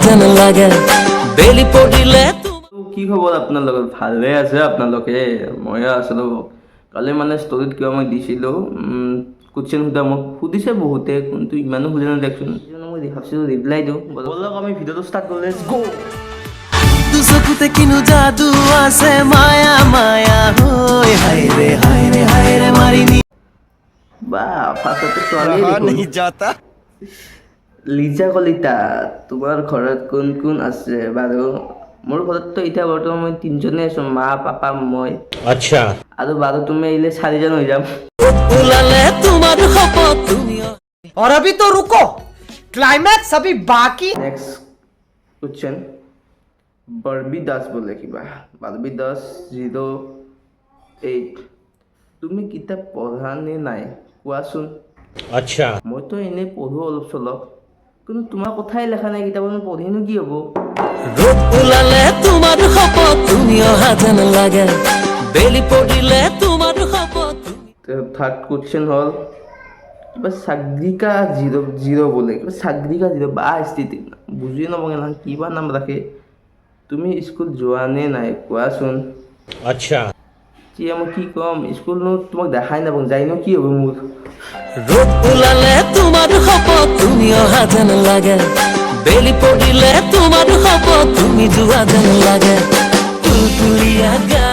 যেন লাগে বেলি পড়িলে কি খবৰ আপোনালোকৰ? ভালে আছে আপোনালোকে? ময়ো আছিলোঁ। কালি মানে ষ্টৰিত কিবা মই দিছিলোঁ কুৱেশ্যন মোক সুধিছে বহুতে, কিন্তু ইমানো সুধি নেদেখোন। মই ভাবছিলোঁ ৰিপ্লাই দিওঁ। ব'লক আমি ভিডিঅ'টো ষ্টাৰ্ট কৰোঁ, লেটছ গো। চকুতে কিনো যাদু আছে মায়া মায়া হৈ হায়ৰে মাৰিনি বা ফাৰ্ষ্টতে ছোৱালী দেখোন। লিজা কলিতা, তোমাৰ ঘৰত কোন কোন আছে বাৰু? মোৰ ঘৰততো এতিয়া বৰ্তমান মই তিনিজনেই আছোঁ, মা পাপা মই। আচ্ছা। আৰু বাৰু তুমি আহিলে চাৰিজন হৈ যাম। ওলালে তোমাৰ শপত তুমি और अभी तो रुको, क्लाइमैक्स अभी बाकी। নেক্সট কুৱেশ্যন, বাৰ্বি দাস বোলে কিবা, বাৰ্বি দাস 08। তুমি কিতাপ পঢ়া নে নাই কোৱাচোন? আচ্ছা। মইতো এনেই পঢ়োঁ অলপ চলপ, কিন্তু তোমাৰ কথাই লেখা নাই কিতাপত, পঢ়িনো কি হ'ব? ৰূপ ওলালে তোমাৰ শপত তুমি অহা যেন লাগে বেলি পড়িলে তোমাৰ শপত থাৰ্ড কুৱেশ্যন হ'ল কিবা সাগৰিকা 00 বোলে, কিবা সাগৰিকা 0 বা স্থিতি বুজি নাপাওঁ না কিবা নাম ৰাখে। তুমি স্কুল যোৱা নে নাই কোৱাচোন? আচ্ছা। এতিয়া মই কি ক'ম, স্কুলনো তোমাক দেখাই নাপাওঁ, যাইনো কি হ'ব মোৰ? ৰূপ ওলালে তোমাৰ শপত তুমি অহা যেন লাগে বেলি পড়িলে তোমাৰ শপত তুমি যোৱা যেন লাগে তুলতুলীয়া গা